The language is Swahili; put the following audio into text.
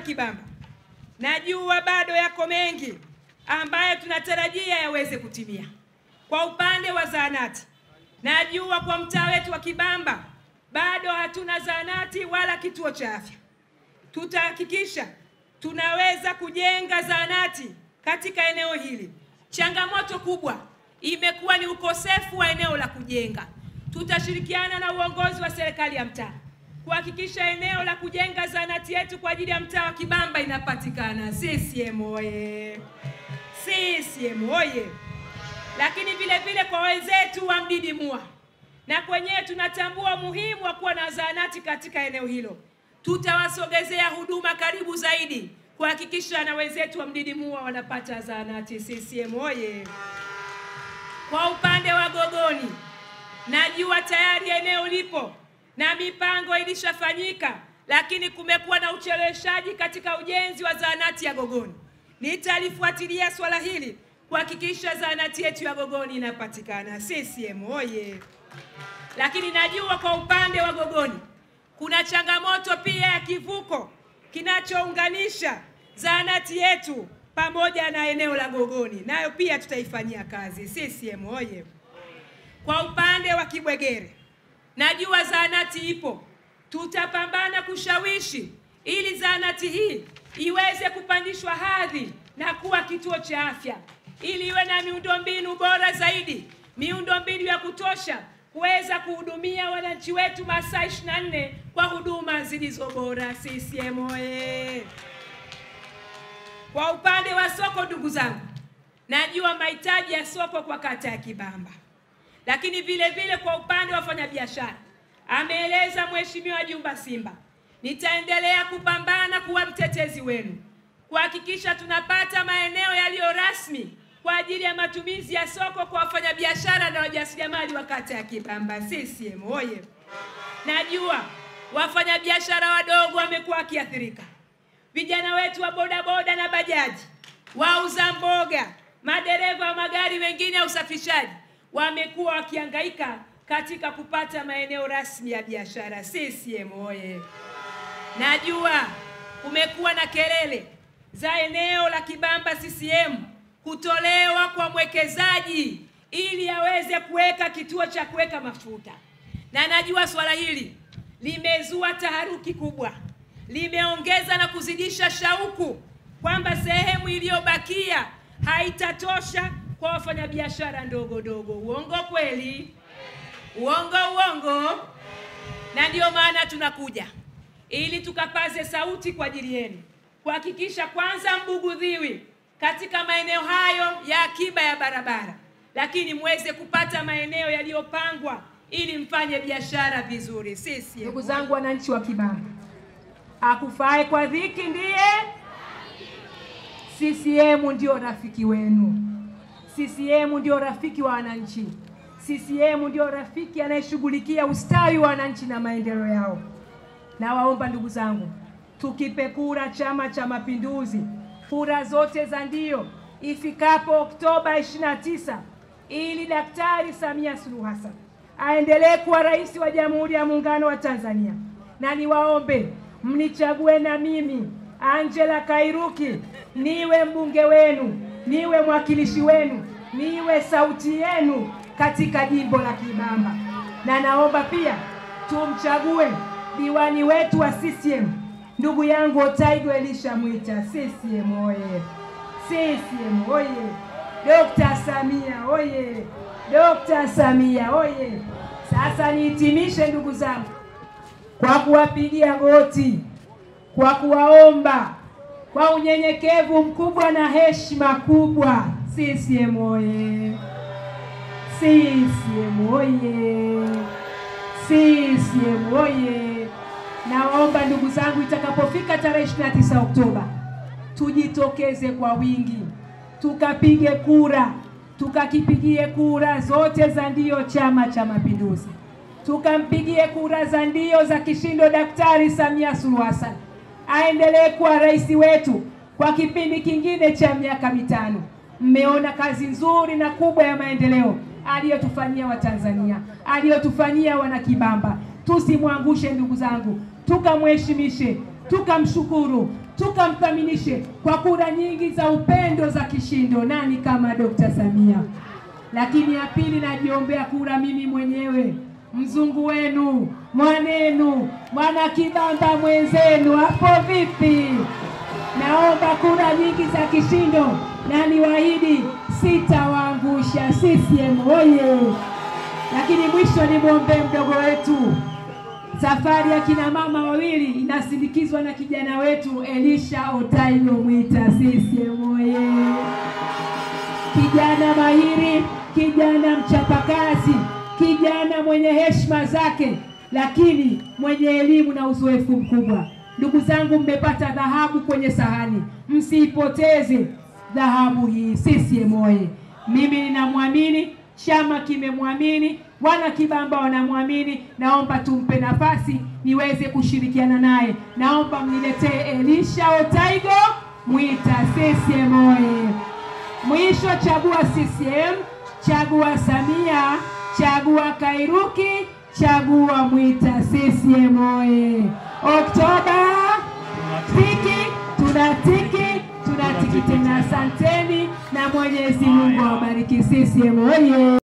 Kibamba, najua bado yako mengi ambayo tunatarajia yaweze kutimia. Kwa upande wa zahanati, najua kwa mtaa wetu wa Kibamba bado hatuna zahanati wala kituo cha afya. Tutahakikisha tunaweza kujenga zahanati katika eneo hili. Changamoto kubwa imekuwa ni ukosefu wa eneo la kujenga. Tutashirikiana na uongozi wa serikali ya mtaa kuhakikisha eneo la kujenga zahanati yetu kwa ajili ya mtaa wa Kibamba inapatikana. CCM oye! CCM oye! Lakini vile vile kwa wenzetu wa Mdidimua, na kwenyewe tunatambua muhimu wa kuwa na zahanati katika eneo hilo. Tutawasogezea huduma karibu zaidi kuhakikisha na wenzetu wa Mdidimua wanapata zahanati. CCM oye! Kwa upande wa Gogoni, najua tayari eneo lipo na mipango ilishafanyika, lakini kumekuwa na ucheleweshaji katika ujenzi wa zahanati ya Gogoni. Nitalifuatilia swala hili kuhakikisha zahanati yetu ya Gogoni inapatikana. CCM oye! Lakini najua kwa upande wa Gogoni kuna changamoto pia ya kivuko kinachounganisha zahanati yetu pamoja na eneo la Gogoni, nayo pia tutaifanyia kazi. CCM oye! Kwa upande wa Kibwegere, najua zahanati ipo. Tutapambana kushawishi ili zahanati hii iweze kupandishwa hadhi na kuwa kituo cha afya, ili iwe na miundombinu bora zaidi, miundombinu ya kutosha kuweza kuhudumia wananchi wetu masaa 24 kwa huduma zilizo bora. CCM oye! Kwa upande wa soko, ndugu zangu, najua mahitaji ya soko kwa kata ya Kibamba. Lakini vile vile kwa upande wa wafanyabiashara, ameeleza Mheshimiwa Jumba Simba, nitaendelea kupambana kuwa mtetezi wenu kuhakikisha tunapata maeneo yaliyo rasmi kwa ajili ya matumizi ya soko kwa wafanyabiashara na wajasiriamali wa kata ya Kibamba. CCM oye! Najua wafanyabiashara wadogo wamekuwa wakiathirika. Vijana wetu wa bodaboda na bajaji, wauza mboga, madereva wa magari mengine ya usafishaji wamekuwa wakihangaika katika kupata maeneo rasmi ya biashara. CCM oye! Najua kumekuwa na kelele za eneo la Kibamba CCM kutolewa kwa mwekezaji ili aweze kuweka kituo cha kuweka mafuta. Na najua swala hili limezua taharuki kubwa, limeongeza na kuzidisha shauku kwamba sehemu iliyobakia haitatosha kwa wafanyabiashara ndogo ndogo. Uongo kweli? Uongo? Na ndio maana tunakuja ili tukapaze sauti kwa ajili yenu kuhakikisha kwanza mbugudhiwi katika maeneo hayo ya akiba ya barabara, lakini muweze kupata maeneo yaliyopangwa ili mfanye biashara vizuri. Sisi ndugu zangu wananchi wa Kibamba, akufae kwa dhiki ndiye. CCM ndio rafiki wenu. CCM ndio rafiki wa wananchi. CCM ndio rafiki anayeshughulikia ustawi wa wananchi na maendeleo yao. Na waomba ndugu zangu, tukipe kura Chama cha Mapinduzi, kura zote za ndio ifikapo Oktoba 29 ili Daktari Samia Suluhu Hassan aendelee kuwa rais wa Jamhuri ya Muungano wa Tanzania. Na niwaombe mnichague na mimi Angela Kairuki niwe mbunge wenu, niwe mwakilishi wenu, niwe sauti yenu katika jimbo la Kibamba. Na naomba pia tumchague diwani wetu wa CCM, ndugu yangu Otaigo Elisha Mwita. CCM oye! CCM oye! Dr. Samia oye! Dr. Samia oye! Sasa nihitimishe ndugu zangu kwa kuwapigia goti, kwa kuwaomba kwa unyenyekevu mkubwa na heshima kubwa. CCM oye! CCM oye! CCM oye! Naomba ndugu zangu, itakapofika tarehe 29 Oktoba tujitokeze kwa wingi, tukapige kura, tukakipigie kura zote za ndio Chama cha Mapinduzi, tukampigie kura za ndio za kishindo Daktari Samia Suluhu Hassan aendelee kuwa rais wetu kwa kipindi kingine cha miaka 5. Mmeona kazi nzuri na kubwa ya maendeleo aliyotufanyia Watanzania, aliyotufanyia wana Kibamba. Tusimwangushe ndugu zangu, tukamheshimishe, tukamshukuru, tukamthaminishe kwa kura nyingi za upendo za kishindo. Nani kama Dr. Samia? Lakini ya pili, najiombea kura mimi mwenyewe, mzungu wenu, mwanenu, mwana Kibamba mwenzenu. Hapo vipi? Naomba kura nyingi za kishindo na niwaahidi sitawaangusha. CCM oye! Lakini mwisho nimwombe mdogo wetu, safari ya kina mama wawili inasindikizwa na kijana wetu Elisha Otaigo Mwita. CCM oye! Kijana mahiri, kijana mchapakazi, kijana mwenye heshima zake, lakini mwenye elimu na uzoefu mkubwa. Ndugu zangu, mmepata dhahabu kwenye sahani, msiipoteze dhahabu hii. CCM oye! Mimi ninamwamini, chama kimemwamini, wana Kibamba wanamwamini. Naomba tumpe nafasi niweze kushirikiana naye. Naomba mniletee Elisha Otaigo Mwita. CCM oye! Mwisho, chagua CCM, chagua Samia, chagua Kairuki, chagua Mwita. CCM oye! Oktoba tunatiki tena. Asanteni na Mwenyezi Mungu awabariki. CCM oye!